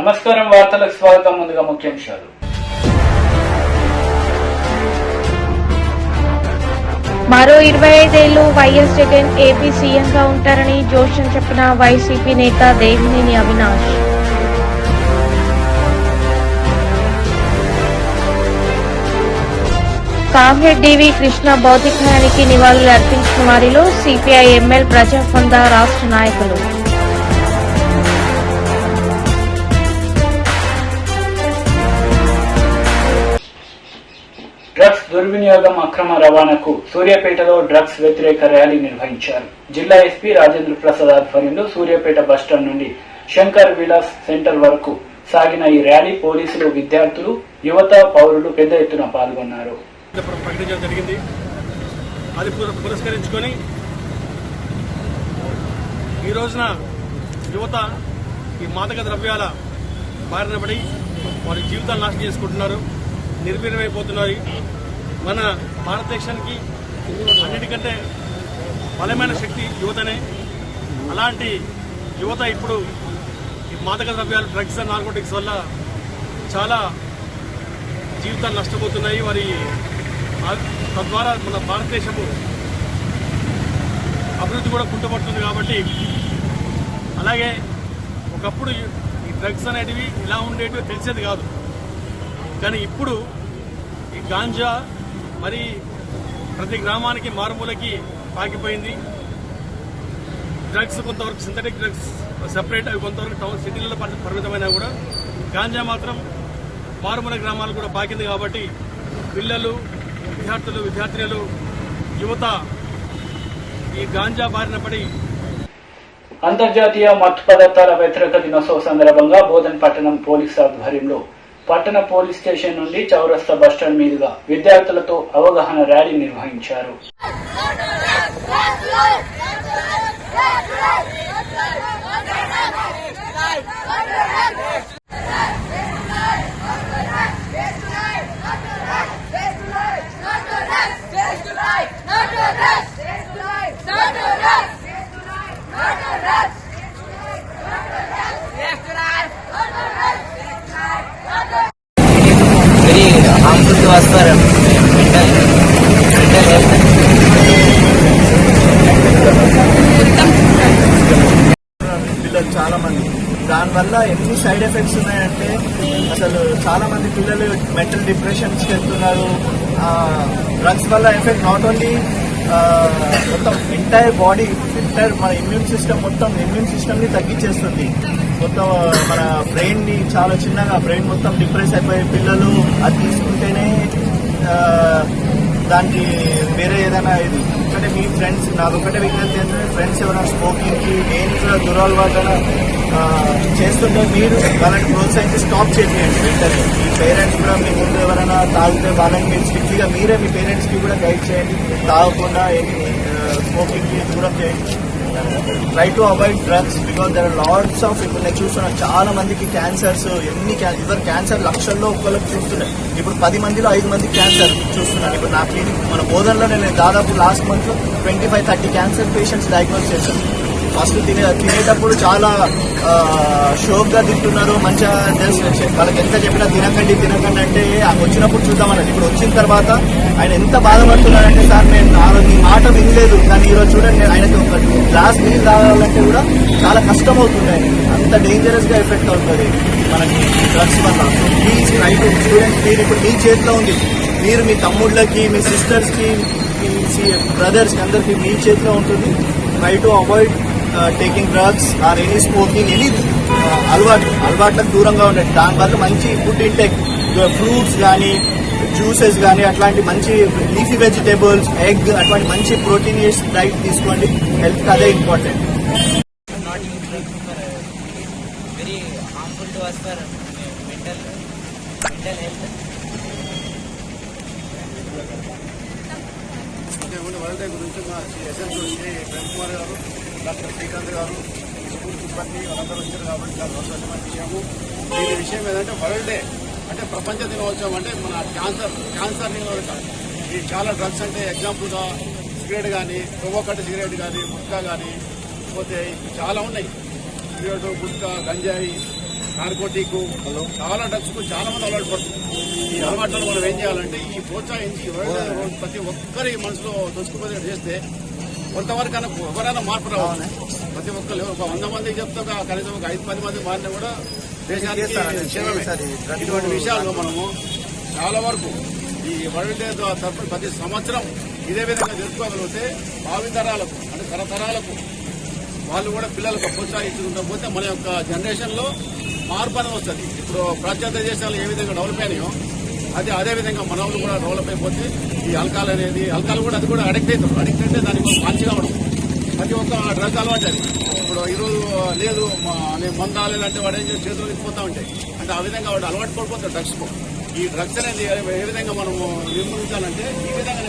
నమస్కారం, వార్తలకు స్వాగతం. ముందుగా ముఖ్యాంశాలు. మరో 25 ఏళ్లు వైఎస్ జగన్ ఏపీ సీఎంగా ఉంటారని జోషన్ చెప్పిన వైసీపీ నేత దేవినేని అవినాష్. కామ్రేడ్ డివి కృష్ణ భౌతికాయానికి నివాళులు అర్పించిన వారిలో సిపిఐ ఎంఎల్ ప్రజాఫంద రాష్ట్ర నాయకులు. డ్రగ్స్ దుర్వినియోగం, అక్రమ రవాణాకు సూర్యాపేటలో డ్రగ్స్ వ్యతిరేక ర్యాలీ నిర్వహించారు. జిల్లా ఎస్పీ రాజేంద్ర ప్రసాద్ ఆధ్వర్యంలో సూర్యాపేట బస్టాండ్ నుండి శంకర్ విలాస్ సెంటర్ వరకు సాగిన ఈ ర్యాలీ పోలీసులు, విద్యార్థులు, యువత, పౌరులు పెద్ద ఎత్తున పాల్గొన్నారు. ప్రకటించడం జరిగింది. అది పురస్కరించుకొని ఈ రోజున యువత ఈ మాదక ద్రవ్యాల బారిన పడి వారి జీవితాలు నాశనం చేసుకుంటున్నారు, నిర్వీర్యమైపోతున్నారు. మన భారతదేశానికి అన్నిటికంటే బలమైన శక్తి యువతనే. అలాంటి యువత ఇప్పుడు ఈ మాదక ద్రవ్యాలు, డ్రగ్స్ అండ్ నార్కోటిక్స్ వల్ల చాలా జీవితాలు నష్టపోతున్నాయి. వారి తద్వారా మన భారతదేశము అభివృద్ధి కూడా కుంటుపడుతుంది. కాబట్టి అలాగే ఒకప్పుడు ఈ డ్రగ్స్ అనేటివి ఇలా ఉండేటివి తెలిసేది కాదు, కానీ ఇప్పుడు ఈ గాంజా మరి ప్రతి గ్రామానికి, మారుమూలకి పాకిపోయింది. డ్రగ్స్ కొంతవరకు సింథటిక్ డ్రగ్స్ సెపరేట్, అవి కొంతవరకు టౌన్ సిటీలలో పరిమితమైనా కూడా గాంజా మాత్రం మారుమూల గ్రామాలు కూడా పాకింది. కాబట్టి పిల్లలు, విద్యార్థులు, విద్యార్థినులు, యువత ఈ గాంజా బారిన పడి. అంతర్జాతీయ మత్తు పదార్థాల వ్యతిరేక దినోత్సవ సందర్భంగా బోధన్ పట్టణం పోలీసు ఆధ్వర్యంలో పట్టణ పోలీస్ స్టేషన్ నుండి చౌరస్తా బస్టాండ్ మీదుగా విద్యార్థులతో అవగాహన ర్యాలీ నిర్వహించారు. పిల్లలు చాలా మంది, దానివల్ల ఎన్ని సైడ్ ఎఫెక్ట్స్ ఉన్నాయంటే అసలు చాలా మంది పిల్లలు మెంటల్ డిప్రెషన్స్కి వెళ్తున్నారు. డ్రగ్స్ వల్ల ఎఫెక్ట్ నాట్ ఓన్లీ మొత్తం ఎంటైర్ బాడీ, ఎంటైర్ మన ఇమ్యూన్ సిస్టమ్ ని తగ్గించేస్తుంది. మొత్తం మన బ్రెయిన్ ని చాలా చిన్నగా, బ్రెయిన్ మొత్తం డిప్రెస్ అయిపోయే పిల్లలు అది తీసుకుంటేనే దానికి వేరే ఏదైనా ఇది. ఎందుకంటే మీ ఫ్రెండ్స్, నాదొకటే విజ్ఞప్తి ఏంటంటే ఫ్రెండ్స్ ఎవరైనా స్మోకింగ్కి, దేనికి దురలవాటు చేస్తుంటే మీరు వాళ్ళని ప్రోత్సహించి స్టాప్ చేయండి వెంటనే. మీ పేరెంట్స్ కూడా మీ ముందు ఎవరైనా తాగితే వాళ్ళని మీరు స్ట్రిక్ట్గా మీరే మీ పేరెంట్స్కి కూడా గైడ్ చేయండి, తాగకుండా స్మోకింగ్కి దూరం చేయండి. Try to avoid drugs because there are lots of, ఇప్పుడు నేను చూస్తున్నాను చాలా మందికి క్యాన్సర్స్, ఎవరు క్యాన్సర్ లక్షల్లో ఒక్కరికి చూస్తున్నాయి. ఇప్పుడు 10 మందిలో 5 మందికి క్యాన్సర్ చూస్తున్నాను. ఇప్పుడు నా క్లినిక్ మన బోధనలో నేను దాదాపు last month 25-30 cancer patients diagnose చేశాను. ఫస్ట్ తినేటప్పుడు చాలా షోక్గా తింటున్నారు, మంచిగా వాళ్ళకి ఎంత చెప్పినా తినకండి అంటే వచ్చినప్పుడు చూద్దామన్నది. ఇప్పుడు వచ్చిన తర్వాత ఆయన ఎంత బాధపడుతున్నారంటే, సార్ నేను మీ మాట వినలేదు, కానీ ఈరోజు చూడండి ఆయనకి ఒక గ్లాస్ నీళ్ళు తాగాలంటే కూడా చాలా కష్టం అవుతుంది. ఆయన అంత డేంజరస్ గా ఎఫెక్ట్ అవుతుంది మనకి డ్రగ్స్ వల్ల. ప్లీజ్ ట్రై టు స్టూడెంట్స్, మీరు ఇప్పుడు మీ చేతిలో ఉంది. మీరు మీ తమ్ముళ్ళకి, మీ సిస్టర్స్కి, మీ బ్రదర్స్కి అందరికి మీ చేతిలో ఉంటుంది. Try to avoid taking drugs or any smoking, any అలవాట్లకు దూరంగా ఉండండి. దానివల్ల మంచి ఫుడ్ ఇంటేక్, ఫ్రూట్స్ కానీ, జ్యూసెస్ కానీ, అట్లాంటి మంచి లీఫీ వెజిటేబుల్స్, ఎగ్, అటువంటి మంచి ప్రోటీనియస్ డైట్ తీసుకోండి. హెల్త్ అదే important. very harmful to us for mental health. World day గురించి మా ఎస్ఎస్ ప్రేమ్కుమార్ గారు, డాక్టర్ శ్రీకాంత్ గారు, స్కూల్ సిబ్బంది వాళ్ళందరూ వచ్చారు కాబట్టి చాలా సంతోషమైన విషయము. దీని విషయం ఏంటంటే వరల్డ్ డే అంటే ప్రపంచ దినోత్సవం అంటే మన క్యాన్సర్ నిరోధక. ఈ చాలా డ్రగ్స్ అంటే ఎగ్జాంపుల్గా సిగరెట్ కానీ, టొబాకో సిగరెట్ కానీ, గుట్కా కానీ, పోతే చాలా ఉన్నాయి. సిగరెట్, గుట్కా, గంజాయి, నార్కోటిక్ చాలా డ్రగ్స్ కు చాలా మంది అలవాటు పడుతుంది. ఈ అలవాట్లను మనం ఏం చేయాలంటే ఈ ప్రోత్సహించి ప్రతి ఒక్కరి మనసులో దొసుకుపోయేది చేస్తే కొంతవరకు ఎవరైనా మార్పు రావాలి. ప్రతి ఒక్కరు ఒక 100 మందికి చెప్తా కనీసం ఒక 5-10 మంది మారినా కూడా దేశానికి క్షేమమే. ఇటువంటి విషయాల్లో మనము చాలా వరకు ఈ వరల్డ్ డే తరఫున ప్రతి సంవత్సరం ఇదే విధంగా జరుపుకోగలిగితే భావితరాలకు అంటే తరతరాలకు వాళ్ళు కూడా పిల్లలకు ప్రోత్సహించుకుంటూ పోతే మన యొక్క జనరేషన్ లో మార్పు అనేది వస్తుంది. ఇప్పుడు పాశ్చాత్య దేశాలు ఏ విధంగా డెవలప్ అయినాయో అదే విధంగా మన వాళ్ళు కూడా డెవలప్ అయిపోతే ఈ అల్కాల్ కూడా అది కూడా అడిక్ట్ అవుతారు. అడిక్ట్ అయితే దానికి మంచి కావడం ప్రతి ఒక్క డ్రగ్ అలవాటు అది. ఇప్పుడు ఈరోజు లేదు నేను మందా లేదంటే వాడు ఏం చేసి చేతులు ఇచ్చిపోతా ఉంటాయి అంటే ఆ విధంగా వాడు అలవాటు పడిపోతాడు డ్రగ్స్ కు. ఈ డ్రగ్స్ అనేది ఏ విధంగా మనము నిర్మూలించాలంటే ఈ విధంగా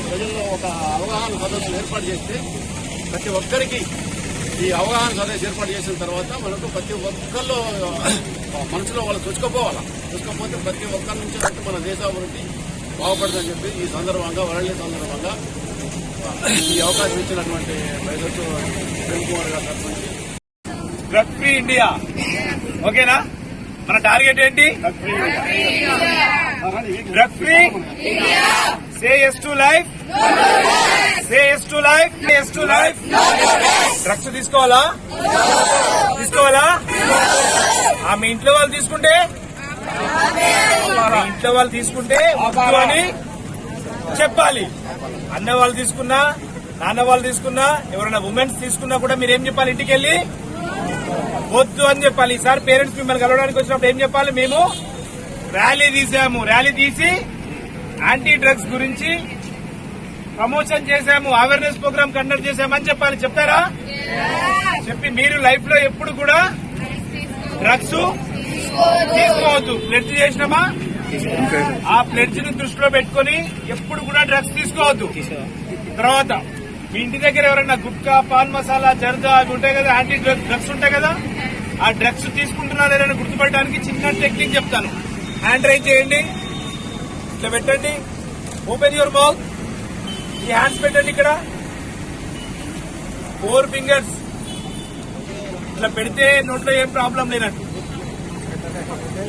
ప్రజల్లో ఒక అవగాహన సదస్సులు ఏర్పాటు చేస్తే ప్రతి ఒక్కరికి ఈ అవగాహన సదస్సు ఏర్పాటు చేసిన తర్వాత మనకు ప్రతి ఒక్కరిలో మనసులో వాళ్ళు చూసుకపోతే ప్రతి ఒక్కరి నుంచి అంటే మన దేశాభివృద్ధి బాగుపడుతుందని చెప్పి ఈ సందర్భంగా వరల్డ్ డే సందర్భంగా ఈ అవకాశం ఇచ్చినటువంటి వైఎస్ ప్రేమ్ కుమార్ గారి తరఫు నుంచి డ్రగ్ ఫ్రీ ఇండియా. ఓకేనా? మన టార్గెట్ ఏంటి? Drug free. Say yes to life. Say yes to life. Yes to life. Drugs తీసుకోవాలా? మీ ఇంట్లో వాళ్ళు తీసుకుంటే వద్దు అని చెప్పాలి. అన్న వాళ్ళు తీసుకున్నా, నాన్న వాళ్ళు తీసుకున్నా, ఎవరైనా ఉమెన్స్ తీసుకున్నా కూడా మీరేం చెప్పాలి? ఇంటికి వెళ్ళి వద్దు అని చెప్పాలి. ఈసారి పేరెంట్స్ మిమ్మల్ని కలవడానికి వచ్చినప్పుడు ఏం చెప్పాలి? మేము ర్యాలీ తీసాము, ర్యాలీ తీసి యాంటీ డ్రగ్స్ గురించి ప్రమోషన్ చేశాము, అవేర్నెస్ ప్రోగ్రామ్ కండక్ట్ చేశామని చెప్పాలి. చెప్తారా? చెప్పి మీరు లైఫ్ లో ఎప్పుడు కూడా డ్రగ్స్ తీసుకోవద్దు. ప్లెడ్జ్ చేసినామా? ఆ ప్లెడ్జ్ ని దృష్టిలో పెట్టుకుని ఎప్పుడు కూడా డ్రగ్స్ తీసుకోవద్దు. తర్వాత మీ ఇంటి దగ్గర ఎవరైనా గుట్కా, పాన్ మసాలా, జర్దా అవి ఉంటాయి కదా, యాంటీ డ్రగ్స్ ఉంటాయి కదా, ఆ డ్రగ్స్ తీసుకుంటున్నా లేదని గుర్తుపట్టడానికి చిన్న టెక్నిక్ చెప్తాను. హ్యాండ్ రైజ్ చేయండి, ఇట్లా పెట్టండి, ఓపెన్ యువర్ మౌత్, ఈ హ్యాండ్స్ పెట్టండి. ఇక్కడ 4 ఫింగర్స్ ఇట్లా పెడితే నోట్లో ఏం ప్రాబ్లం లేనట్టు.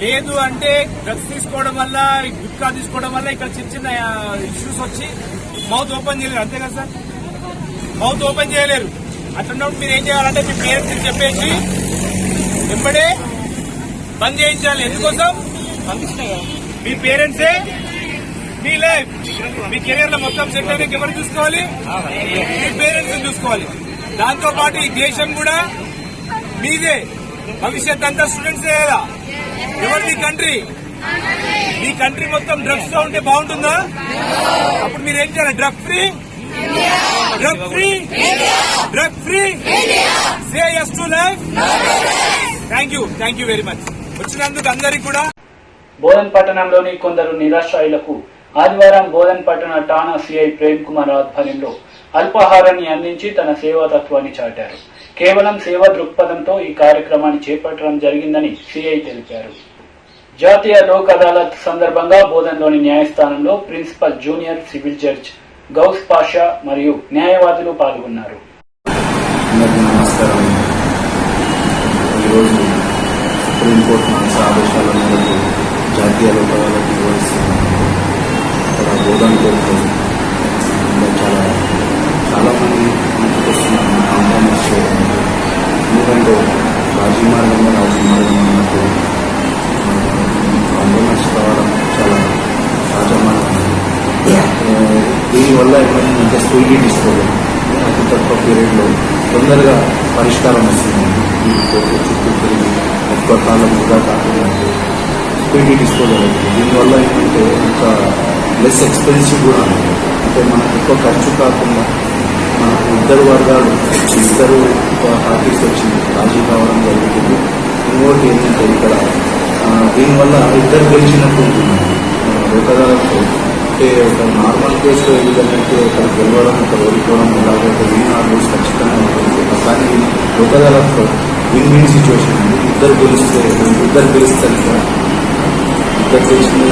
లేదు అంటే డ్రగ్స్ తీసుకోవడం వల్ల, గుట్కా తీసుకోవడం వల్ల ఇక్కడ చిన్న ఇష్యూస్ వచ్చి మౌత్ ఓపెన్ చేయలేరు. అంతే కదా సార్? మౌత్ ఓపెన్ చేయలేరు. అట్లున్నప్పుడు మీరు ఏం చేయాలంటే మీ పేరెంట్స్ చెప్పేసి వెంబడే బంద్ చేయించాలి. ఎందుకోసం? మీ పేరెంట్సే మీ లైఫ్, మీ కెరీర్ లో మొత్తం సెట్ అయ్యేందుకు ఎవరు చూసుకోవాలి? మీ పేరెంట్స్ చూసుకోవాలి. దాంతో పాటు ఈ దేశం కూడా మీదే. భవిష్యత్ అంతా స్టూడెంట్సే కదా. ఎవరిది కంట్రీ? మీ కంట్రీ మొత్తం డ్రగ్స్ తో ఉంటే బాగుంటుందా? అప్పుడు మీరు ఏం చేయాలి? Drug free, drug free, drug free. Say yes to life. Thank you very much. వచ్చినందుకు అందరికి కూడా. బోధన్ పట్టణంలోని కొందరు నిరాశ్రయులకు ఆదివారం బోధన్ పట్టణ ఠాణా సిఐ ప్రేమ్ కుమార్ ఆధ్వర్యంలో అల్పాహారాన్ని అందించి తన సేవాతత్వాన్ని చాటారు. కేవలం సేవా దృక్పథంతో ఈ కార్యక్రమాన్ని చేపట్టడం జరిగిందని సిఐ తెలిపారు. జాతీయ లోక్ అదాలత్ సందర్భంగా బోధన్లోని న్యాయస్థానంలో principal junior civil judge Ghouse Pasha మరియు న్యాయవాదులు పాల్గొన్నారు. ఈరోజు సుప్రీంకోర్టు మనసు ఆదేశాల మేరకు జాతీయ లోక్ అదాలత్ నిర్వహిస్తున్నాము. ఇక్కడ బోధన్ కోర్టులో చాలా మంది ఇంటికి వస్తున్నారు కాంప్రమైజ్ చేయడం. ఎందుకంటే రాజీ మార్గంలో రాజీ మార్గం అన్నట్టు కాంప్రమైజ్ కావడం చాలా సహజ మార్గం. దీనివల్ల ఏమైనా ఇంకా స్పీడీ తీసుకోలేదు. అతి తక్కువ పీరియడ్లో తొందరగా పరిష్కారం వస్తుంది. ఈ కోర్టు చుట్టూ తిరిగి ఎక్కువ కాలం వృధా కాకుండా స్పీడీ తీసుకోగలుగుతుంది. దీనివల్ల ఏంటంటే ఇంకా లెస్ ఎక్స్పెన్సివ్ కూడా అంటే మనకు ఎక్కువ ఖర్చు కాకుండా మనకు ఇద్దరు వర్గాలు ఇద్దరు పార్టీస్ వచ్చి రాజీ కావడం జరుగుతుంది. ఇంకోటి ఏంటంటే ఇక్కడ దీనివల్ల ఇద్దరు గెలిచినట్టు ఉంటుంది. లోక్ అదాలత్లో అంటే ఒక నార్మల్ కేసులో ఏ విధంగా ఒకరు గెలవడం ఒకరు ఓడిపోవడం ఎలాగైతే విన్ ఆర్ లూజ్ ఖచ్చితంగా ఉంటుంది. కానీ లోక్ అదాలత్లో విన్ విన్ సిచ్యువేషన్ ఉంది. ఇద్దరు గెలిస్తారు ఇద్దరు గెలిచిన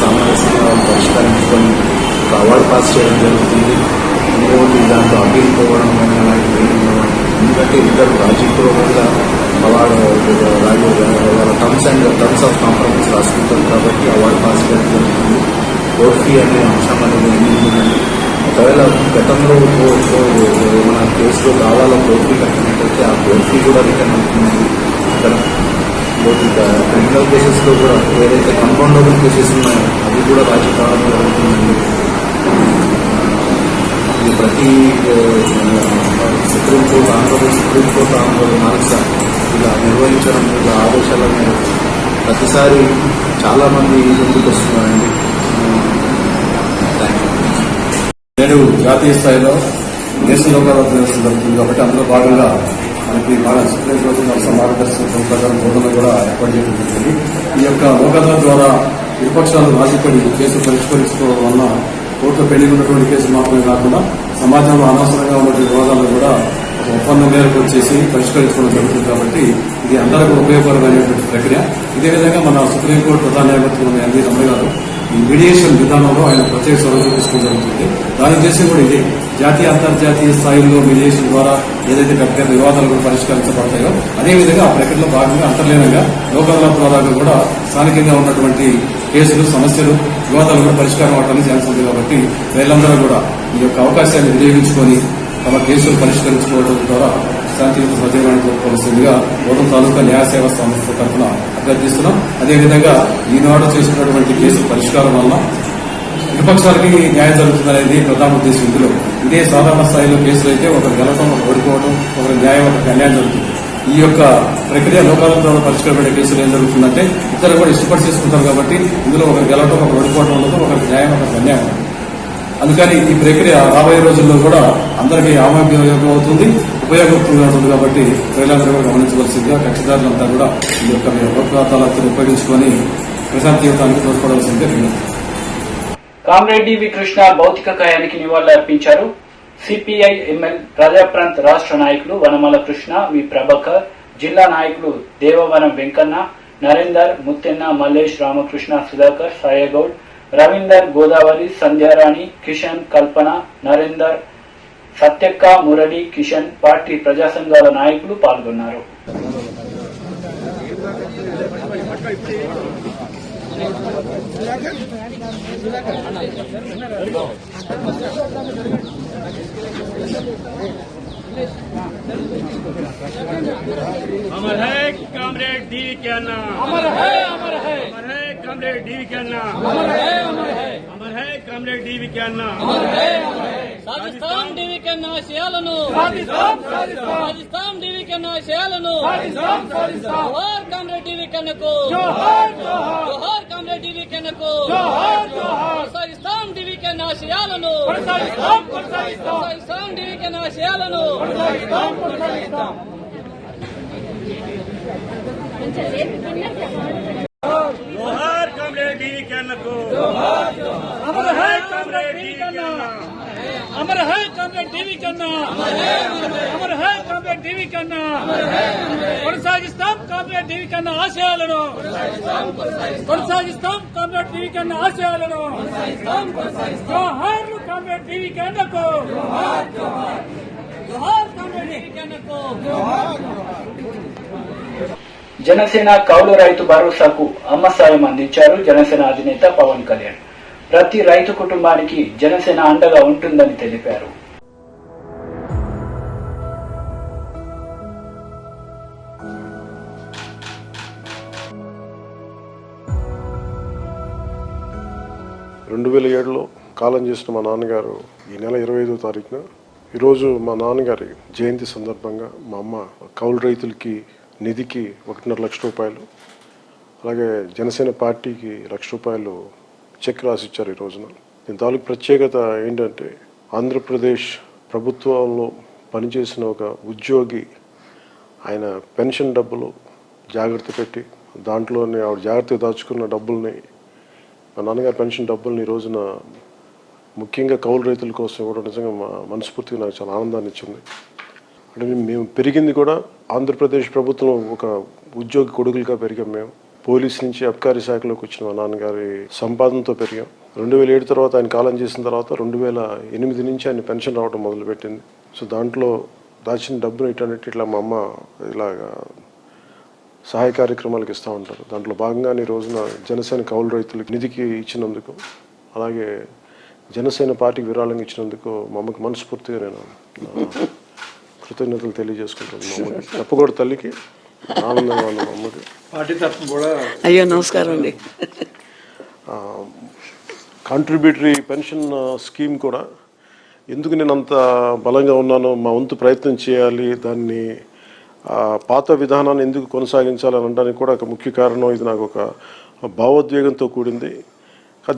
సామరస్యంగా పరిష్కరించుకొని అవార్డు పాస్ చేయడం జరుగుతుంది. ఇంకోటి దాంట్లో అప్పీల్ పోవడం కానీ అలాంటివి ఎందుకంటే ఇద్దరు రాజకీయంగా వాళ్ళ టర్మ్స్ ఆఫ్ కాంప్రమైజ్ రాసుకుంటారు కాబట్టి అవార్డు పాస్ జరుగుతుంది. కోర్ట్ ఫీ అనే అంశం అనేది ఏమిటంటే ఒకవేళ గతంలో మన కేసులో కావాలో కోర్ట్ ఫీ కట్టినట్టయితే ఆ కోర్ట్ ఫీ కూడా రిటర్న్ అవుతుంది. ఇక్కడ క్రిమినల్ కేసెస్లో కూడా ఏదైతే కంపౌండబుల్ కేసెస్ ఉన్నాయో అవి కూడా రాజీ కావడం జరుగుతుందండి. ఇది ప్రతి సుప్రీంకోర్టు ఆంధ్రప్రదేశ్ సుప్రీంకోర్టు ఆంధ్రప్రదేశ్ మానస ఇలా నిర్వహించడం ఇలా ఆదేశాల మేరకు ప్రతిసారి చాలామంది ముందుకు వస్తున్నారండి. నేడు జాతీయ స్థాయిలో దేశ లోకాదాలత జరుగుతుంది కాబట్టి అందులో భాగంగా మనకి మన సుప్రీంకోర్టు నర్సం మార్గదర్శకత్వం ప్రకారం బోధన కూడా ఏర్పాటు చేయడం జరిగింది. ఈ యొక్క లోకాదాలత ద్వారా ఇరుపక్షాలు రాజీపడి కేసు పరిష్కరించుకోవడం వలన కోర్టులో పెండింగ్ ఉన్నటువంటి కేసులు మాత్రమే కాకుండా సమాజంలో అనవసరంగా ఉన్నటువంటి వివాదాలను కూడా ఒక ఒప్పందం మేరకు వచ్చేసి పరిష్కరించుకోవడం జరుగుతుంది. కాబట్టి ఇది అందరికీ ఉపయోగకరమైనటువంటి ప్రక్రియ. ఇదే విధంగా మన సుప్రీంకోర్టు ప్రధాన న్యాయమూర్తి ఎన్వీ రమణ గారు ఈ మీడియేషన్ విధానంలో ఆయన ప్రత్యేక చొరవ చూపించుకోవడం జరుగుతుంది. దాని ఉద్దేశం కూడా ఇదే, జాతీయ అంతర్జాతీయ స్థాయిలో మీడియేషన్ ద్వారా ఏదైతే పెద్ద పెద్ద వివాదాలు కూడా పరిష్కరించబడతాయో అదేవిధంగా ఆ ప్రక్రియలో భాగంగా అంతర్లీనంగా లోకాదాలత ద్వారా కూడా స్థానికంగా ఉన్నటువంటి కేసులు సమస్యలు వివాదాలు కూడా పరిష్కారం అవడానికి ఛాన్స్ ఉంది. కాబట్టి వీళ్ళందరూ కూడా ఈ యొక్క అవకాశాన్ని వినియోగించుకొని తమ కేసులు పరిష్కరించుకోవడం ద్వారా శాంతియుత సజీవాన్ని కోరుకోవాల్సిందిగా బోధన తాలూకా న్యాయ సేవా సంస్థ తరఫున అభ్యర్థిస్తున్నాం. అదేవిధంగా ఈనాడు చేస్తున్నటువంటి కేసుల పరిష్కారం వల్ల విపక్షాలకి న్యాయం జరుగుతుందనేది ప్రధాన ఉద్దేశం. ఇందులో ఇదే సాధారణ స్థాయిలో కేసులు అయితే ఒకరు గెలవడం, ఒకరు ఓడిపోవడం, ఒకరి న్యాయం, ఒకరికి అన్యాయం జరుగుతుంది. ఈ యొక్క ప్రక్రియ లోకాదాలత ద్వారా పరిష్కరించబడే కేసులు ఏం జరుగుతుందంటే ఇద్దరు కూడా ఇష్టపడి చేసుకుంటారు కాబట్టి ఇందులో ఒకరు గెలవడం, ఒకరు ఓడిపోవడం ఉండదు, ఒకరికి న్యాయం, ఒకరికి అన్యాయం. అందుకని ఈ ప్రక్రియ రాబోయే రోజుల్లో కూడా అందరికీ ఆమోదయోగ్యం అవుతుంది, ఉపయోగపడుతుంది ఉంటుంది. కాబట్టి ప్రజలందరూ కూడా గమనించవలసిందిగా కక్షిదారులంతా కూడా ఈ యొక్క లోకాదాలతను ఉపయోగించుకొని ప్రశాంత జీవితానికి తోడ్పడవలసిందిగా విజ్ఞప్తి. కామ్రేడ్ వి కృష్ణ భౌతిక కాయానికి నివాళులర్పించారు. సిపిఐ ఎంఎల్ ప్రజాప్రాంత్ రాష్ట్ర నాయకులు వనమల కృష్ణ, వి ప్రభాకర్, జిల్లా నాయకులు దేవవరం వెంకన్న, నరేందర్, ముత్తెన్న, మల్లేష్, రామకృష్ణ, సుధాకర్, సాయగౌడ్, రవీందర్, గోదావరి, సంధ్యారాణి, కిషన్, కల్పన, నరేందర్, సత్యక్క, మురళి, కిషన్, పార్టీ ప్రజా సంఘాల నాయకులు పాల్గొన్నారు. अमर है कामरेड डीवी के अन्ना, अमर है, अमर है, अमर है कामरेड डीवी के अन्ना, अमर है, अमर है, अमर है कामरेड डीवी के अन्ना, अमर है, अमर है. రాజస్థాన్ డీవీ కన్నా ఆశయాలను, రాజస్థాన్ డీవీ కన్నా ఆశయాలను, జోహార్ కామ్రేడ్ డీవీ కన్నకు, జోహార్ కామ్రేడ్ డీవీ కన్నకు, కొనసాగిస్తాం డీవీ కన్నా ఆశయాలను, కొనసాగిస్తాం డీవీ కన్నా ఆశయాలను. जोहार कामरेड डीवी के अन्ना को, अमर है कामरेड डीवी के अन्ना, अमर है कामरेड डीवी कन्ना, अमर है कामरेड डीवी कन्ना, కొనసాగిస్తాం కామ్రేడ్ డీవీ కన్నా ఆశయాలను, కొనసాగిస్తాం కామ్రేడ్ డీవీ కన్నా ఆశయాలను. జోహార్లు కామ్రేడ్ డీవీ కన్నకు, జోహార్ కామ్రేడ్ డీవీ కన్నకు. జనసేన కౌలు రైతు భరోసాకు అమ్మ సాయం అందించారు జనసేన అధినేత పవన్ కళ్యాణ్. ప్రతి రైతు కుటుంబానికి జనసేన అండగా ఉంటుందని తెలిపారు. రెండు 2007లో కాలం చేసిన మా నాన్నగారు ఈ నెల 25వ తారీఖున ఈరోజు మా నాన్నగారి జయంతి సందర్భంగా మా అమ్మ కౌలు రైతులకి నిధికి 1.5 లక్ష రూపాయలు, అలాగే జనసేన పార్టీకి 1 లక్ష రూపాయలు చెక్ రాసిచ్చారు. ఈ రోజున దీని తాలూకు ప్రత్యేకత ఏంటంటే ఆంధ్రప్రదేశ్ ప్రభుత్వంలో పనిచేసిన ఒక ఉద్యోగి ఆయన పెన్షన్ డబ్బులు జాగ్రత్త పెట్టి దాంట్లోనే ఆవిడ జాగ్రత్తగా దాచుకున్న డబ్బుల్ని, మా నాన్నగారి పెన్షన్ డబ్బుల్ని ఈ రోజున ముఖ్యంగా కౌలు రైతుల కోసం కూడా నిజంగా మనస్ఫూర్తిగా నాకు చాలా ఆనందాన్ని ఇచ్చింది. అంటే మేము పెరిగింది కూడా ఆంధ్రప్రదేశ్ ప్రభుత్వం ఒక ఉద్యోగి కొడుకులుగా పెరిగాం. మేము పోలీస్ నుంచి అబ్కారీ శాఖలోకి వచ్చిన మా నాన్నగారి సంపాదనతో పెరిగాం. 2007 తర్వాత ఆయన కాలం చేసిన తర్వాత 2008 నుంచి ఆయన పెన్షన్ రావడం మొదలుపెట్టింది. సో దాంట్లో దాచిన డబ్బును ఇట్లా మా అమ్మ ఇలాగా సహాయ కార్యక్రమాలకు ఇస్తూ ఉంటారు. దాంట్లో భాగంగానే ఈ రోజున జనసేన కౌలు రైతులకు నిధికి ఇచ్చినందుకు, అలాగే జనసేన పార్టీకి విరాళంగా ఇచ్చినందుకు మా అమ్మకి మనస్ఫూర్తిగా నేను కృతజ్ఞతలు తెలియజేసుకుంటాను. మా అమ్మకి తప్పకూడదు, తల్లికి ఆనందంగా ఉంది. మా అమ్మకి పార్టీ తరఫున కూడా అయ్యో నమస్కారం అండి. కాంట్రిబ్యూటరీ పెన్షన్ స్కీమ్ కూడా ఎందుకు నేను అంత బలంగా ఉన్నానో, మా వంతు ప్రయత్నం చేయాలి, దాన్ని పాత విధానాన్ని ఎందుకు కొనసాగించాలని అనడానికి కూడా ఒక ముఖ్య కారణం. ఇది నాకు ఒక భావోద్వేగంతో కూడింది.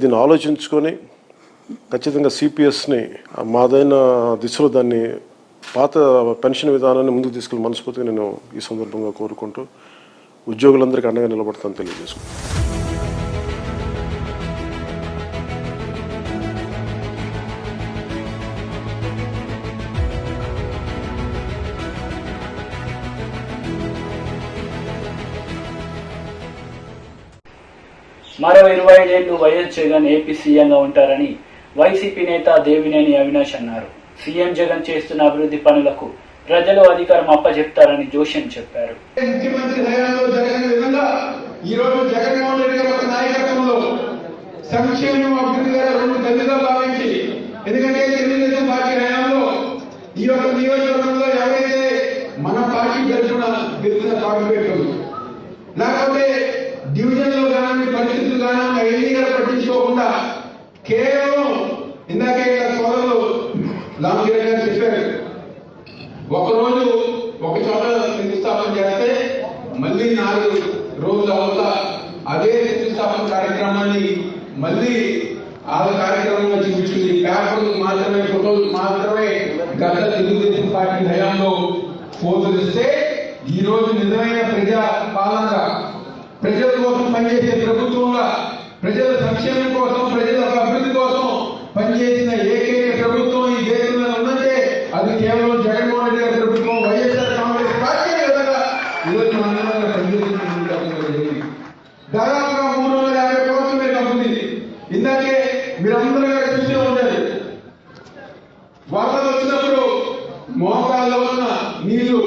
దీన్ని ఆలోచించుకొని ఖచ్చితంగా సిపిఎస్ని మాదైన దిశలో దాన్ని పాత పెన్షన్ విధానాన్ని ముందుకు తీసుకెళ్ళి మనస్ఫూర్తిగా నేను ఈ సందర్భంగా కోరుకుంటూ ఉద్యోగులందరికీ అండగా నిలబడతాను తెలియజేసుకుంటాను. మరో 25 ఏళ్లు వైఎస్ జగన్ ఏపీ సీఎంగా ఉంటారని వైసీపీ నేత దేవినేని అవినాష్ అన్నారు. సీఎం జగన్ చేస్తున్న అభివృద్ధి పనులకు ప్రజలు అధికారం అప్పచెప్తారని జోషన్ చెప్పారు. ముఖ్యమంత్రి హయాంలో జరిగిన విధంగా ఈ రోజు జగన్మోహన్ రెడ్డి గారి నాయకత్వంలో సంక్షేమం అభివృద్ధి గారు రెండు తల్లిగా భావించి, ఎందుకంటే తెలుగుదేశం పార్టీ హయాంలో ఈ యొక్క నియోజకవర్గంలో ఎవరైతే మన పార్టీ గెలిచిన కార్పొరేటర్లు లేకపోతే డివిజన్ లో కానీ పరిస్థితులు కానీ ఎల్ఈ గారు పట్టించుకోకుండా కేవలం ఇందాకే సోదరులు రామగిరి గారు చెప్పారు, ఒకరోజు ఒక చోట శంకుస్థాపన చేస్తే మళ్ళీ 4 రోజుల అవుతా అదే శంకుస్థాపన కార్యక్రమాన్ని మళ్ళీ ఆ కార్యక్రమంగా చూపించింది. పేపర్లు మాత్రమే, ఫోటోలు మాత్రమే గత తెలుగుదేశం పార్టీ హయాంలో పోతులిస్తే ఈ రోజు నిజమైన ప్రజా పాలనగా, ప్రజల కోసం పనిచేసే ప్రభుత్వంగా, ప్రజల సంక్షేమం కోసం, ప్రజల అభివృద్ధి కోసం పనిచేసిన ఏకైక ప్రభుత్వం ఈ దేశంలో ఉందంటే అది కేవలం జగన్మోహన్ రెడ్డి గారి ప్రభుత్వం, వైఎస్ఆర్ కాంగ్రెస్ పార్టీ విధంగా ఈరోజు మనందరం పనిచేస్తుంది. దాదాపుగా 350 కోట్ల మేరకు అభివృద్ధి. ఇందాకే మీరందరూ చూస్తూ ఉంటారు, వరదలు వచ్చినప్పుడు మోకాల్లో ఉన్న నీళ్లు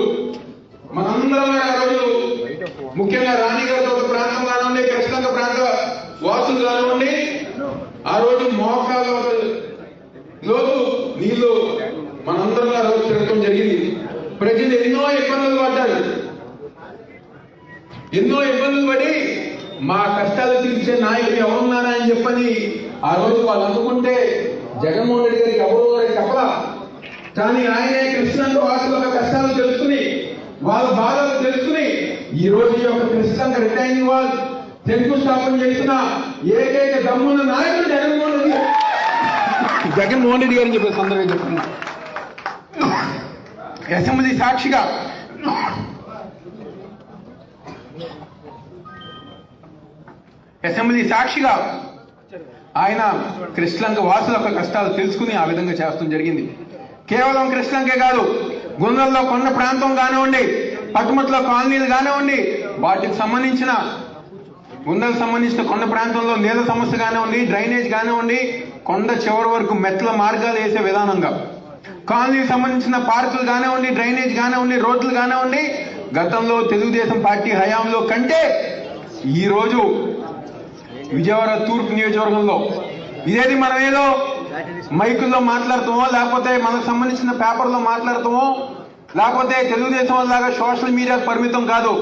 మనందరం ఆ రోజు ముఖ్యంగా రాణిగారి ప్రాంతం కానివ్వండి, కృష్ణంగ ప్రాంత వాసులు కానివ్వండి, ఆ రోజు మోకాళ్ళ లోతు నీళ్లు మనందరం ఆ రోజు తిరగడం జరిగింది. ప్రజలు ఎన్నో ఇబ్బందులు పడ్డారు. ఎన్నో ఇబ్బందులు పడి మా కష్టాలు తీర్చే నాయకులు ఎవరున్నారా అని చెప్పని ఆ రోజు వాళ్ళు అనుకుంటే జగన్మోహన్ రెడ్డి గారికి ఎవరు చెప్పలా. కానీ ఆయనే కృష్ణంగ వాసుల యొక్క కష్టాలు తెలుసుకుని, వాళ్ళ బాధలు తెలుసుకుని ఈ రోజు ఈ యొక్క కృష్ణంగ రిటైనింగ్ వాల్ శంకుస్థాపన చేసిన ఏకైక దమ్మున్న నాయకుడు జగన్మోహన్ రెడ్డి గారిని చెప్పే సందర్భంగా చెప్తున్నా. అసెంబ్లీ సాక్షిగా ఆయన కృష్ణంగ వాసుల యొక్క కష్టాలు తెలుసుకుని ఆ విధంగా చేస్తూ జరిగింది. కేవలం కృష్ణంకే కాదు, గుండ్రల్లో కొండ ప్రాంతం కానివ్వండి, పట్టుమట్లో కాలనీలు కానివ్వండి, వాటికి సంబంధించిన గుండెలకు సంబంధించిన కొండ ప్రాంతంలో నీళ్ళ సమస్య కానివ్వండి, డ్రైనేజ్ కానివ్వండి, కొండ చివరి వరకు మెట్ల మార్గాలు వేసే విధానంగా, కాలనీకి సంబంధించిన పార్కులు కానివ్వండి, డ్రైనేజ్ కానివ్వండి, రోడ్లు కానివ్వండి, గతంలో తెలుగుదేశం పార్టీ హయాంలో కంటే ఈ రోజు విజయవాడ తూర్పు నియోజకవర్గంలో ఇదేది మనం ఏదో మైకుల్లో మాట్లాడుతామో, లేకపోతే మనకు సంబంధించిన పేపర్లో మాట్లాడుతామో, లేకపోతే తెలుగుదేశం లాగా సోషల్ మీడియాకు పరిమితం కాదు.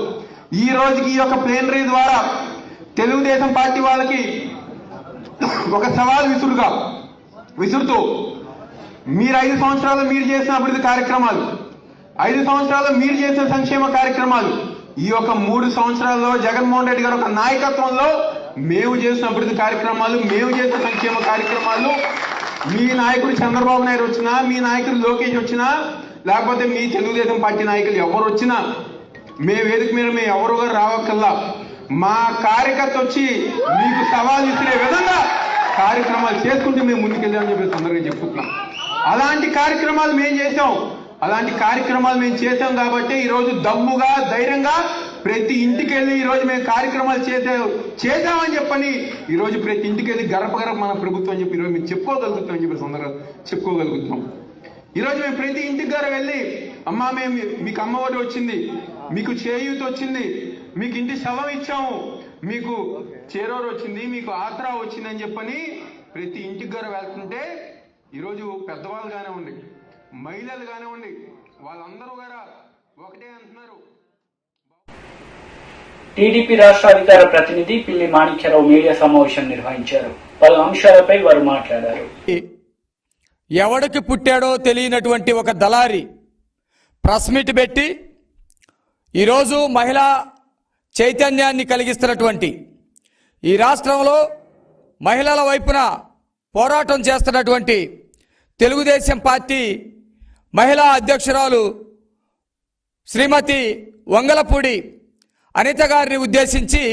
ఈ రోజుకి ఈ యొక్క ప్లేనరీ ద్వారా తెలుగుదేశం పార్టీ వాళ్ళకి ఒక సవాల్ విసురుతూ మీరు 5 సంవత్సరాలు మీరు చేసిన అభివృద్ధి కార్యక్రమాలు, 5 సంవత్సరాలు మీరు చేసిన సంక్షేమ కార్యక్రమాలు, ఈ యొక్క 3 సంవత్సరాల్లో జగన్మోహన్ రెడ్డి గారు ఒక నాయకత్వంలో మేము చేసిన అభివృద్ధి కార్యక్రమాలు, మేము చేసిన సంక్షేమ కార్యక్రమాలు, మీ నాయకుడు చంద్రబాబు నాయుడు వచ్చినా, మీ నాయకుడు లోకేష్ వచ్చినా, లేకపోతే మీ తెలుగుదేశం పార్టీ నాయకులు ఎవరు వచ్చినా, మే వేదిక మీద మేము ఎవరు గారు రావక్కల్లా, మా కార్యకర్త వచ్చి మీకు సవాల్ ఇచ్చే విధంగా కార్యక్రమాలు చేసుకుంటే మేము ముందుకెళ్ళామని చెప్పి సందర్భంగా చెప్పుకుంటున్నాం. అలాంటి కార్యక్రమాలు మేము చేశాం కాబట్టి ఈరోజు దమ్ముగా, ధైర్యంగా ప్రతి ఇంటికి వెళ్ళి ఈరోజు మేము కార్యక్రమాలు చేశామని చెప్పని ఈరోజు ప్రతి ఇంటికి వెళ్ళి గడప మన ప్రభుత్వం అని చెప్పి ఈరోజు మేము చెప్పుకోగలుగుతాం. ఈరోజు మేము ప్రతి ఇంటికి గారు వెళ్ళి అమ్మా మేము మీకు అమ్మఒడి వచ్చింది, మీకు చేయూత వచ్చింది, మీకు ఇంటి స్థలం ఇచ్చాము, మీకు చేరోరు వచ్చింది, మీకు ఆసరా వచ్చిందని చెప్పని ప్రతి ఇంటికి గారు వెళ్తుంటే ఈరోజు పెద్దవాళ్ళు కానివ్వండి, మహిళలు కానివ్వండి, వాళ్ళందరూ కూడా ఒకటే అంటున్నారు. టీడీపీ రాష్ట్ర అధికార ప్రతినిధి పిల్లి మాణిక్యరావు మీడియా సమావేశం నిర్వహించారు. పలు అంశాలపై వారు మాట్లాడారు. ఎవడికి పుట్టాడో తెలియనటువంటి ఒక దళారి ప్రెస్ మీట్ పెట్టి ఈరోజు మహిళా చైతన్యాన్ని కలిగిస్తున్నటువంటి, ఈ రాష్ట్రంలో మహిళల వైపున పోరాటం చేస్తున్నటువంటి తెలుగుదేశం పార్టీ మహిళా అధ్యక్షురాలు శ్రీమతి వంగలపూడి అనిత గారిని ఉద్దేశించి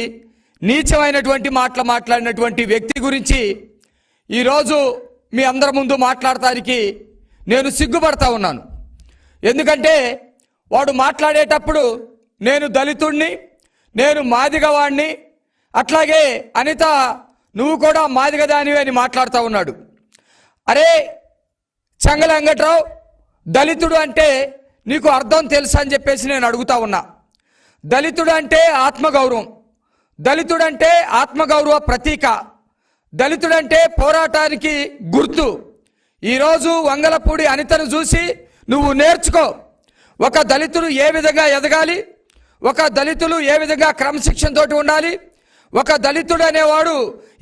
నీచమైనటువంటి మాటలు మాట్లాడినటువంటి వ్యక్తి గురించి ఈరోజు మీ అందరి ముందు మాట్లాడటానికి నేను సిగ్గుపడతా ఉన్నాను. ఎందుకంటే వాడు మాట్లాడేటప్పుడు నేను దళితుడిని, నేను మాదిగవాడిని, అట్లాగే అనిత నువ్వు కూడా మాదిగదానివి అని మాట్లాడుతూ ఉన్నాడు. అరే చెంగల వెంకట్రావు, దళితుడు అంటే నీకు అర్థం తెలుసా అని చెప్పేసి నేను అడుగుతా ఉన్నా. దళితుడు అంటే ఆత్మగౌరవం, దళితుడంటే ఆత్మగౌరవ ప్రతీక, దళితుడంటే పోరాటానికి గుర్తు. ఈరోజు వంగలపూడి అనితను చూసి నువ్వు నేర్చుకో. ఒక దళితుడు ఏ విధంగా ఎదగాలి, ఒక దళితులు ఏ విధంగా క్రమశిక్షణతోటి ఉండాలి, ఒక దళితుడు అనేవాడు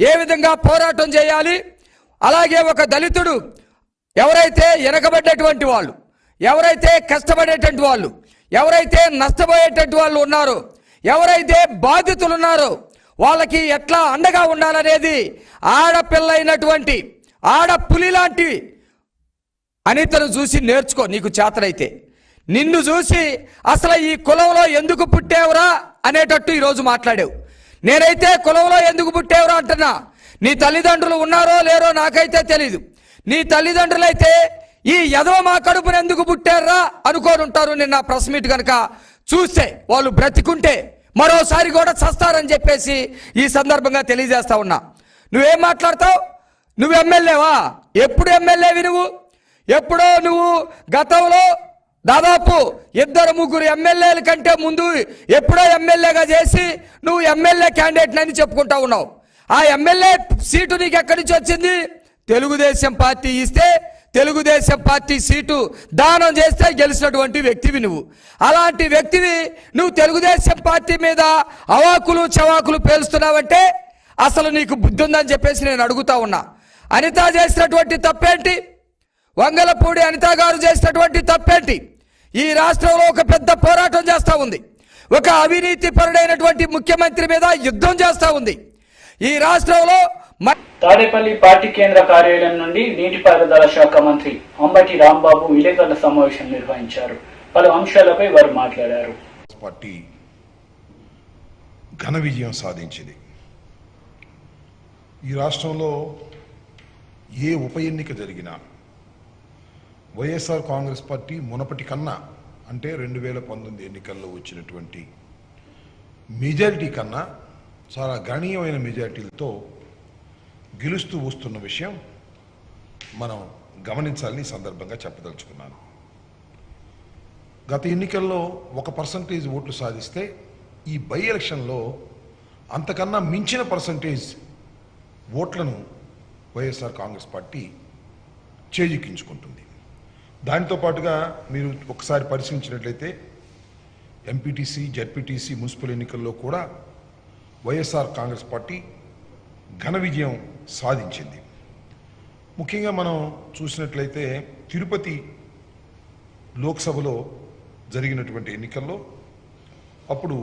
ఏ విధంగా పోరాటం చేయాలి, అలాగే ఒక దళితుడు ఎవరైతే వెనకబడ్డటువంటి వాళ్ళు, ఎవరైతే కష్టపడేటువంటి వాళ్ళు, ఎవరైతే నష్టపోయేటువంటి వాళ్ళు ఉన్నారో, ఎవరైతే బాధితులు ఉన్నారో వాళ్ళకి ఎట్లా అండగా ఉండాలనేది ఆడపిల్లైనటువంటి ఆడపులి లాంటి అనితను చూసి నేర్చుకో. నీకు చేతనైతే నిన్ను చూసి అసలు ఈ కులంలో ఎందుకు పుట్టేవరా అనేటట్టు ఈరోజు మాట్లాడావు. నేనైతే కులంలో ఎందుకు పుట్టేవరా అంటున్నా. నీ తల్లిదండ్రులు ఉన్నారో లేరో నాకైతే తెలీదు. నీ తల్లిదండ్రులైతే ఈ ఎదవ మా కడుపున ఎందుకు పుట్టారా అనుకోని ఉంటారు. నిన్న ప్రెస్ మీట్ కనుక చూస్తే వాళ్ళు బ్రతికుంటే మరోసారి కూడా చస్తారని చెప్పేసి ఈ సందర్భంగా తెలియజేస్తా ఉన్నా. నువ్వేం మాట్లాడతావు? నువ్వు ఎమ్మెల్యేవా? ఎప్పుడు ఎమ్మెల్యేవి నువ్వు? ఎప్పుడో నువ్వు గతంలో దాదాపు 2-3 ఎమ్మెల్యేల కంటే ముందు ఎప్పుడో ఎమ్మెల్యేగా చేసి నువ్వు ఎమ్మెల్యే క్యాండిడేట్ అని చెప్పుకుంటా ఉన్నావు. ఆ ఎమ్మెల్యే సీటు నీకు ఎక్కడి నుంచి వచ్చింది? తెలుగుదేశం పార్టీ ఇస్తే తెలుగుదేశం పార్టీ సీటు దానం చేస్తే గెలిచినటువంటి వ్యక్తివి నువ్వు. అలాంటి వ్యక్తివి నువ్వు తెలుగుదేశం పార్టీ మీద అవాకులు చవాకులు పేలుస్తున్నావంటే అసలు నీకు బుద్ధి ఉందని చెప్పేసి నేను అడుగుతా ఉన్నా. అనిత చేసినటువంటి తప్పేంటి? వంగలపూడి అనిత గారు చేసినటువంటి తప్పేంటి? ఈ రాష్ట్రంలో ఒక పెద్ద పోరాటం చేస్తూ ఉంది. ఒక అవినీతి పరుడైనటువంటి ముఖ్యమంత్రి మీద యుద్ధం చేస్తూ ఉంది. ఈ రాష్ట్రంలో తాడేపల్లి పార్టీ కేంద్ర కార్యాలయం నుండి నీటిపారుదల శాఖ మంత్రి అంబటి రాంబాబు విలేకరుల సమావేశం నిర్వహించారు. పలు అంశాలపై వారు మాట్లాడారు. పార్టీ ఘన విజయం సాధించింది. ఈ రాష్ట్రంలో ఏ ఉప ఎన్నిక జరిగినా వైఎస్ఆర్ కాంగ్రెస్ పార్టీ మునపటి కన్నా, అంటే 2019 ఎన్నికల్లో వచ్చినటువంటి మెజారిటీ కన్నా చాలా గణనీయమైన మెజారిటీలతో గెలుస్తూ వస్తున్న విషయం మనం గమనించాలని సందర్భంగా చెప్పదలుచుకున్నాను. గత ఎన్నికల్లో 1% ఓట్లు సాధిస్తే ఈ బై ఎలక్షన్లో అంతకన్నా మించిన పర్సంటేజ్ ఓట్లను వైఎస్ఆర్ కాంగ్రెస్ పార్టీ చేజిక్కించుకుంటుంది. దానితో పాటుగా మీరు ఒకసారి పరిశీలించినట్లయితే ఎంపీటీసీ, జెడ్పీటీసీ, మున్సిపల్ ఎన్నికల్లో కూడా వైఎస్ఆర్ కాంగ్రెస్ పార్టీ ఘన విజయం సాధించింది. ముఖ్యంగా మనం చూసినట్లయితే తిరుపతి లోక్సభలో జరిగినటువంటి ఎన్నికల్లో అప్పుడు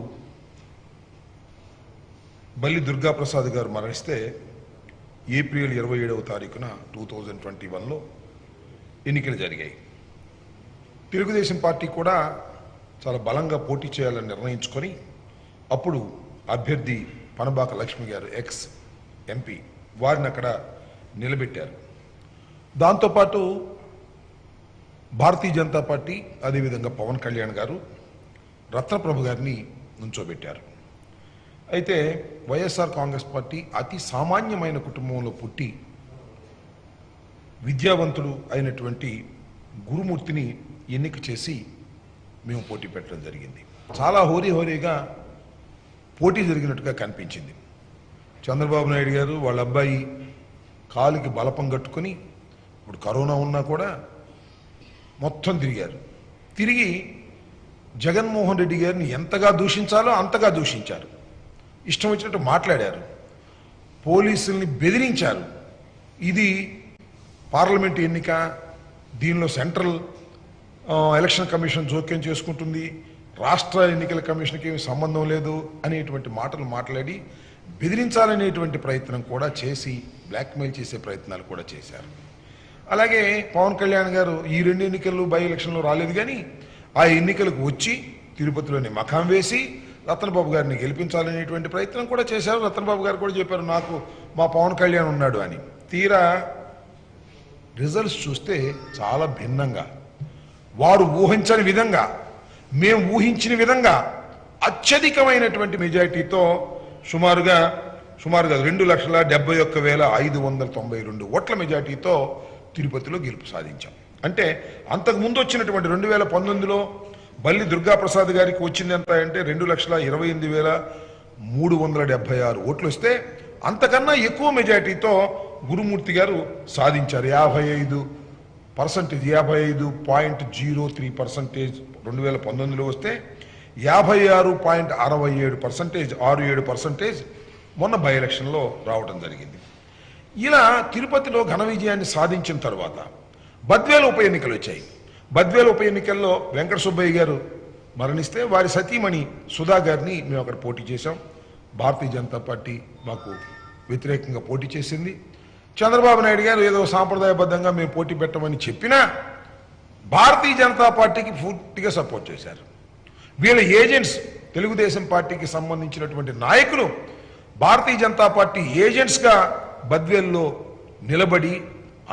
బల్లి దుర్గాప్రసాద్ గారు మరణిస్తే ఏప్రిల్ 27వ తారీఖున 2021లో ఎన్నికలు జరిగాయి. తెలుగుదేశం పార్టీ కూడా చాలా బలంగా పోటీ చేయాలని నిర్ణయించుకొని అప్పుడు అభ్యర్థి పనబాక లక్ష్మి గారు, ఎక్స్ ఎంపీ, వారిని అక్కడ నిలబెట్టారు. దాంతోపాటు భారతీయ జనతా పార్టీ, అదేవిధంగా పవన్ కళ్యాణ్ గారు రత్నప్రభ గారిని నుంచోబెట్టారు. అయితే వైఎస్ఆర్ కాంగ్రెస్ పార్టీ అతి సామాన్యమైన కుటుంబంలో పుట్టి విద్యావంతుడు అయినటువంటి గురుమూర్తిని ఎన్నిక చేసి మేము పోటీ పెట్టడం జరిగింది. చాలా హోరీగా పోటీ జరిగినట్టుగా కనిపించింది. చంద్రబాబు నాయుడు గారు వాళ్ళ అబ్బాయి కాలుకి బలపం కట్టుకుని ఇప్పుడు కరోనా ఉన్నా కూడా మొత్తం తిరిగి జగన్మోహన్ రెడ్డి గారిని ఎంతగా దూషించాలో అంతగా దూషించారు. ఇష్టం వచ్చినట్టు మాట్లాడారు, పోలీసుల్ని బెదిరించారు. ఇది పార్లమెంటు ఎన్నిక, దీనిలో సెంట్రల్ ఎలక్షన్ కమిషన్ జోక్యం చేసుకుంటుంది, రాష్ట్ర ఎన్నికల కమిషన్కి ఏమి సంబంధం లేదు అనేటువంటి మాటలు మాట్లాడి బెదిరించాలనేటువంటి ప్రయత్నం కూడా చేసి బ్లాక్మెయిల్ చేసే ప్రయత్నాలు కూడా చేశారు. అలాగే పవన్ కళ్యాణ్ గారు ఈ 2 ఎన్నికల్లో బై ఎలక్షన్లో రాలేదు, కానీ ఆ ఎన్నికలకు వచ్చి తిరుపతిలోని మకాం వేసి రతన్బాబు గారిని గెలిపించాలనేటువంటి ప్రయత్నం కూడా చేశారు. రతన్బాబు గారు కూడా చెప్పారు నాకు మా పవన్ కళ్యాణ్ ఉన్నాడు అని. తీరా రిజల్ట్స్ చూస్తే చాలా భిన్నంగా, వారు ఊహించని విధంగా, మేము ఊహించిన విధంగా అత్యధికమైనటువంటి మెజారిటీతో సుమారుగా 2,71,592 ఓట్ల మెజారిటీతో తిరుపతిలో గెలుపు సాధించాం. అంటే అంతకు ముందు వచ్చినటువంటి 2019లో బల్లి దుర్గాప్రసాద్ గారికి వచ్చింది ఎంత అంటే 2,28,376 ఓట్లు వస్తే అంతకన్నా ఎక్కువ మెజారిటీతో గురుమూర్తి గారు సాధించారు. 55.03% 2019లో వస్తే 56.67% మొన్న బై ఎలక్షన్లో రావడం జరిగింది. ఇలా తిరుపతిలో ఘన విజయాన్ని సాధించిన తర్వాత బద్వేలు ఉప ఎన్నికలు వచ్చాయి. బద్వేలు ఉప ఎన్నికల్లో వెంకట సుబ్బయ్య గారు మరణిస్తే వారి సతీమణి సుధా గారిని మేము అక్కడ పోటీ చేశాం. భారతీయ జనతా పార్టీ మాకు వ్యతిరేకంగా పోటీ చేసింది. చంద్రబాబు నాయుడు గారు ఏదో సాంప్రదాయబద్ధంగా మేము పోటీ పెట్టమని చెప్పినా భారతీయ జనతా పార్టీకి పూర్తిగా సపోర్ట్ చేశారు. వీళ్ళ ఏజెంట్స్, తెలుగుదేశం పార్టీకి సంబంధించినటువంటి నాయకులు భారతీయ జనతా పార్టీ ఏజెంట్స్గా బద్వేల్లో నిలబడి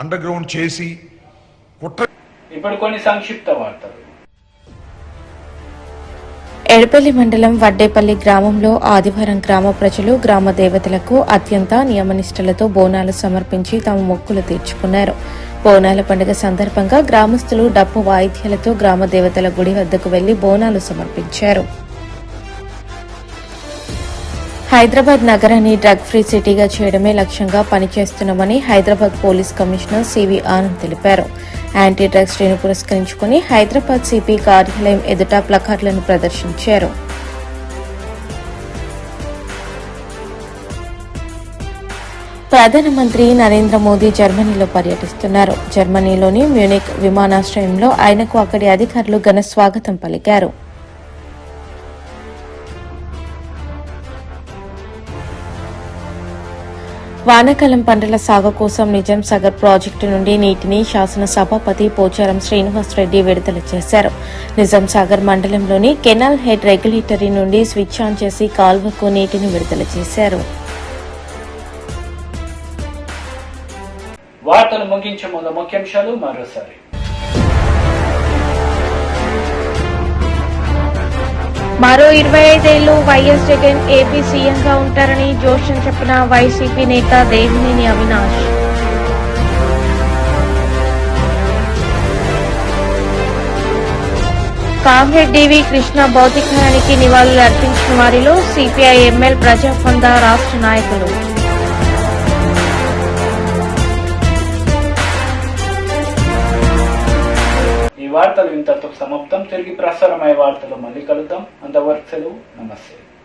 అండర్ గ్రౌండ్ చేసి కుట్ర. ఇప్పుడు కొన్ని సంక్షిప్త వార్తలు. ఎడపల్లి మండలం వడ్డేపల్లి గ్రామంలో ఆదివారం గ్రామ ప్రజలు గ్రామ దేవతలకు అత్యంత నియమనిష్టలతో బోనాలు సమర్పించి తమ మొక్కులు తీర్చుకున్నారు. బోనాల పండుగ సందర్భంగా గ్రామస్తులు డప్పు వాయిద్యాలతో గ్రామ దేవతల గుడి వద్దకు వెళ్లి బోనాలు సమర్పించారు. హైదరాబాద్ నగరాన్ని డ్రగ్ ఫ్రీ సిటీగా చేయడమే లక్ష్యంగా పనిచేస్తున్నామని హైదరాబాద్ పోలీస్ కమిషనర్ సివి ఆనంద్ తెలిపారు. యాంటీ డ్రగ్స్ డేను పురస్కరించుకుని హైదరాబాద్ సిపి కార్యాలయం ఎదుట ప్లకార్డులను ప్రదర్శించారు. ప్రధానమంత్రి నరేంద్ర మోదీ జర్మనీలో పర్యటిస్తున్నారు. జర్మనీలోని మ్యూనిక్ విమానాశ్రయంలో ఆయనకు అక్కడి అధికారులు ఘన స్వాగతం పలికారు. వానాకాలం పంటల సాగు కోసం నిజాం సాగర్ ప్రాజెక్టు నుండి నీటిని శాసన సభాపతి పోచారం శ్రీనివాసరెడ్డి విడుదల చేశారు. నిజాం సాగర్ మండలంలోని కెనాల్ హెడ్ రెగ్యులేటరీ నుండి స్విచ్ ఆన్ చేసి కాల్వకు నీటిని విడుదల చేశారు. వార్తలు ముగించే ముందు ముఖ్యాంశాలు మరోసారి. మరో 25 ఏళ్లు వైఎస్ జగన్ ఏపీ సీఎంగా ఉంటారని జోషన్ చెప్పిన వైసీపీ నేత దేవినేని అవినాష్. కామ్రేడ్ డివి కృష్ణ భౌతికాయానికి నివాళులు అర్పించిన వారిలో సిపిఐ ఎంఎల్ ప్రజాఫంద రాష్ట్ర నాయకులు. ఈ వార్తలు ఇంతతో సమాప్తం. తిరిగి ప్రసారమయ్యే వార్తలు మళ్ళీ కలుద్దాం. అంతవరకు సెలవు. నమస్తే.